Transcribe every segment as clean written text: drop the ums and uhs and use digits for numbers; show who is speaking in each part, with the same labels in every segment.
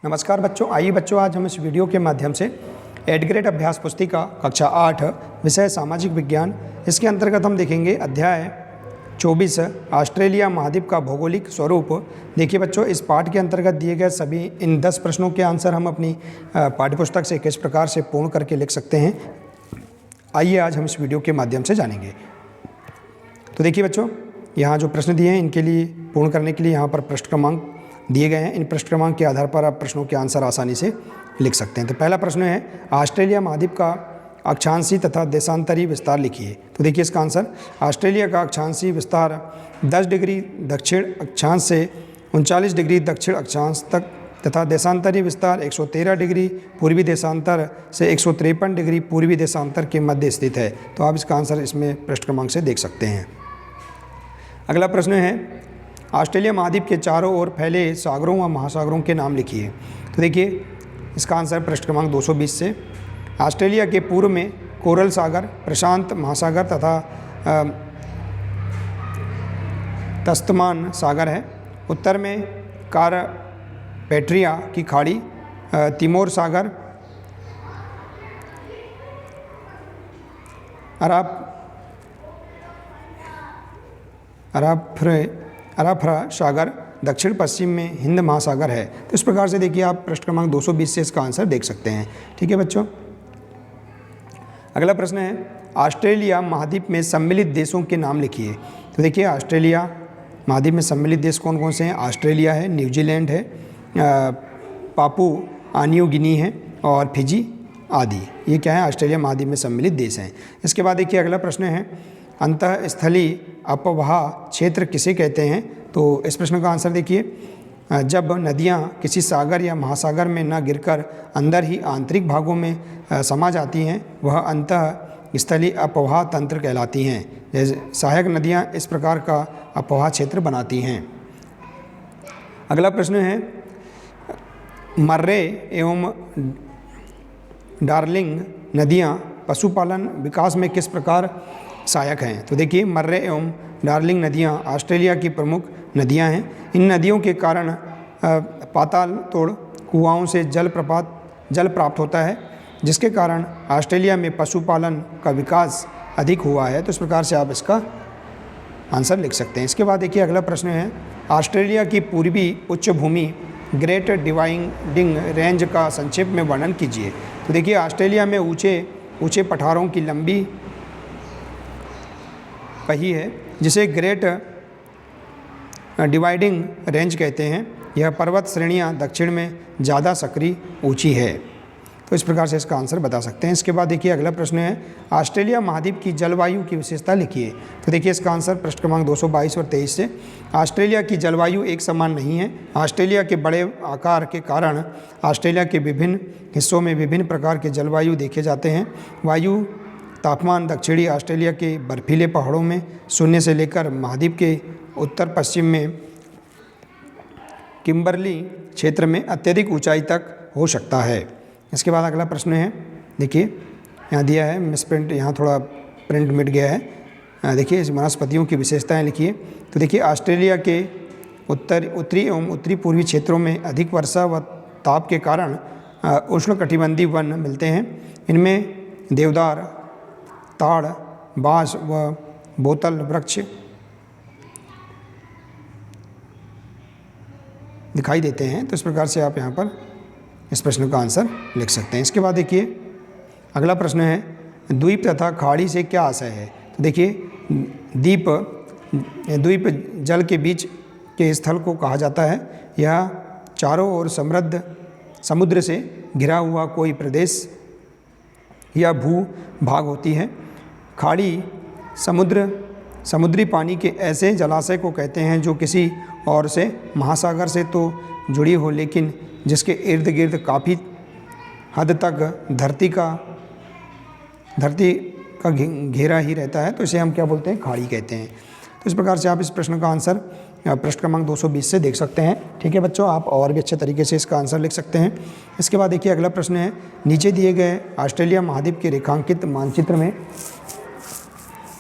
Speaker 1: नमस्कार बच्चों, आइए बच्चों आज हम इस वीडियो के माध्यम से एड ग्रेड अभ्यास पुस्तिका कक्षा 8 विषय सामाजिक विज्ञान, इसके अंतर्गत हम देखेंगे अध्याय 24 ऑस्ट्रेलिया महाद्वीप का भौगोलिक स्वरूप। देखिए बच्चों, इस पाठ के अंतर्गत दिए गए सभी इन 10 प्रश्नों के आंसर हम अपनी पाठ्यपुस्तक से किस प्रकार से पूर्ण करके लिख सकते हैं, आइए आज हम इस वीडियो के माध्यम से जानेंगे। तो देखिए बच्चों, यहाँ जो प्रश्न दिए हैं इनके लिए पूर्ण करने के लिए यहाँ पर पृष्ठ क्रमांक दिए गए हैं। इन पृष्ठ क्रमांक के आधार पर आप प्रश्नों के आंसर आसानी से लिख सकते हैं। तो पहला प्रश्न है, ऑस्ट्रेलिया महाद्वीप का अक्षांशीय तथा देशांतरी विस्तार लिखिए। तो देखिए इसका आंसर, ऑस्ट्रेलिया का अक्षांशीय विस्तार 10 डिग्री दक्षिण अक्षांश से 39 डिग्री दक्षिण अक्षांश तक तथा देशांतरी विस्तार 113 डिग्री पूर्वी देशांतर से 153 डिग्री पूर्वी देशांतर के मध्य स्थित है। तो आप इसका आंसर इसमें पृष्ठ क्रमांक से देख सकते हैं। अगला प्रश्न है, ऑस्ट्रेलिया महाद्वीप के चारों ओर फैले सागरों व महासागरों के नाम लिखिए। तो देखिए इसका आंसर पृष्ठ क्रमांक 220 से, ऑस्ट्रेलिया के पूर्व में कोरल सागर, प्रशांत महासागर तथा तस्मान सागर है। उत्तर में कारपेट्रिया की खाड़ी, तिमोर सागर, अराफरा सागर, दक्षिण पश्चिम में हिंद महासागर है। तो इस प्रकार से देखिए आप पृष्ठ क्रमांक 220 से इसका आंसर देख सकते हैं। ठीक है बच्चों। अगला प्रश्न है, ऑस्ट्रेलिया महाद्वीप में सम्मिलित देशों के नाम लिखिए। तो देखिए ऑस्ट्रेलिया महाद्वीप में सम्मिलित देश कौन कौन से हैं? ऑस्ट्रेलिया है, न्यूजीलैंड है, पापुआ न्यू गिनी है और फिजी आदि। ये क्या है? ऑस्ट्रेलिया महाद्वीप में सम्मिलित देश हैं। इसके बाद देखिए अगला प्रश्न है, अंतःस्थलीय अपवाह क्षेत्र किसे कहते हैं? तो इस प्रश्न का आंसर देखिए, जब नदियां किसी सागर या महासागर में न गिरकर अंदर ही आंतरिक भागों में समा जाती हैं, वह अंतःस्थलीय अपवाह तंत्र कहलाती हैं। जैसे सहायक नदियां इस प्रकार का अपवाह क्षेत्र बनाती हैं। अगला प्रश्न है, मर्रे एवं डार्लिंग नदियां पशुपालन विकास में किस प्रकार सहायक हैं? तो देखिए मर्रे एवं डार्लिंग नदियां ऑस्ट्रेलिया की प्रमुख नदियां हैं। इन नदियों के कारण पाताल तोड़ कुआओं से जल प्राप्त होता है, जिसके कारण ऑस्ट्रेलिया में पशुपालन का विकास अधिक हुआ है। तो इस प्रकार से आप इसका आंसर लिख सकते हैं। इसके बाद देखिए अगला प्रश्न है, ऑस्ट्रेलिया की पूर्वी उच्च भूमि ग्रेट डिवाइडिंग रेंज का संक्षेप में वर्णन कीजिए। तो देखिए ऑस्ट्रेलिया में ऊंचे पठारों की लंबी कही है, जिसे ग्रेट डिवाइडिंग रेंज कहते हैं। यह पर्वत श्रेणियां दक्षिण में ज़्यादा सक्रिय ऊंची है। तो इस प्रकार से इसका आंसर बता सकते हैं। इसके बाद देखिए अगला प्रश्न है, ऑस्ट्रेलिया महाद्वीप की जलवायु की विशेषता लिखिए। तो देखिए इसका आंसर पृष्ठ क्रमांक 222 और 23 से, ऑस्ट्रेलिया की जलवायु एक समान नहीं है। ऑस्ट्रेलिया के बड़े आकार के कारण ऑस्ट्रेलिया के विभिन्न हिस्सों में विभिन्न प्रकार के जलवायु देखे जाते हैं। वायु तापमान दक्षिणी ऑस्ट्रेलिया के बर्फीले पहाड़ों में 0 से लेकर महाद्वीप के उत्तर पश्चिम में किम्बरली क्षेत्र में अत्यधिक ऊंचाई तक हो सकता है। इसके बाद अगला प्रश्न है, देखिए यहाँ दिया है, मिसप्रिंट यहाँ थोड़ा प्रिंट मिट गया है। देखिए इस वनस्पतियों की विशेषताएं लिखिए। तो देखिए ऑस्ट्रेलिया के उत्तरी एवं उत्तरी पूर्वी क्षेत्रों में अधिक वर्षा व ताप के कारण उष्णकटिबंधीय वन मिलते हैं। इनमें देवदार, ताड़, बांस व बोतल वृक्ष दिखाई देते हैं। तो इस प्रकार से आप यहाँ पर इस प्रश्न का आंसर लिख सकते हैं। इसके बाद देखिए अगला प्रश्न है, द्वीप तथा खाड़ी से क्या आशय है? तो देखिए द्वीप जल के बीच के स्थल को कहा जाता है। यह चारों ओर समृद्ध समुद्र से घिरा हुआ कोई प्रदेश या भू भाग होती है। खाड़ी समुद्री पानी के ऐसे जलाशय को कहते हैं जो किसी और से महासागर से तो जुड़ी हो, लेकिन जिसके इर्द गिर्द काफ़ी हद तक धरती का घेरा ही रहता है। तो इसे हम क्या बोलते हैं? खाड़ी कहते हैं। तो इस प्रकार से आप इस प्रश्न का आंसर पृष्ठ क्रमांक 220 से देख सकते हैं। ठीक है बच्चों, आप और भी अच्छे तरीके से इसका आंसर लिख सकते हैं। इसके बाद देखिए अगला प्रश्न है, नीचे दिए गए ऑस्ट्रेलिया महाद्वीप के रेखांकित मानचित्र में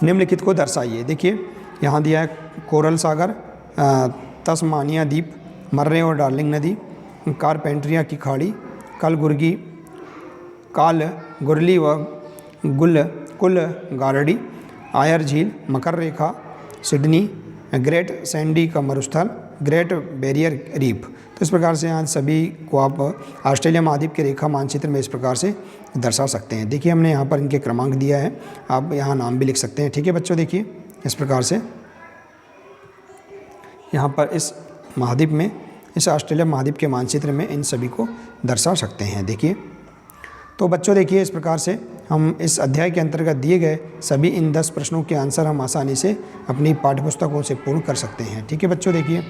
Speaker 1: निम्नलिखित को दर्शाइए। देखिए यहाँ दिया है कोरल सागर, तस्मानिया द्वीप, मर्रे और डार्लिंग नदी, कारपेंट्रिया की खाड़ी, कलबुर्गी, काल गुरली व कुल गारडी, आयर झील, मकर रेखा, सिडनी, ग्रेट सैंडी का मरुस्थल, ग्रेट बैरियर रीफ। तो इस प्रकार से आज सभी को आप ऑस्ट्रेलिया महाद्वीप के रेखा मानचित्र में इस प्रकार से दर्शा सकते हैं। देखिए हमने यहाँ पर इनके क्रमांक दिया है, आप यहाँ नाम भी लिख सकते हैं। ठीक है बच्चों, देखिए इस प्रकार से यहाँ पर इस महाद्वीप में, इस ऑस्ट्रेलिया महाद्वीप के मानचित्र में इन सभी को दर्शा सकते हैं। देखिए तो बच्चों देखिए इस प्रकार से हम इस अध्याय के अंतर्गत दिए गए सभी इन 10 प्रश्नों के आंसर हम आसानी से अपनी पाठ्यपुस्तकों से पूर्ण कर सकते हैं। ठीक है बच्चों, देखिए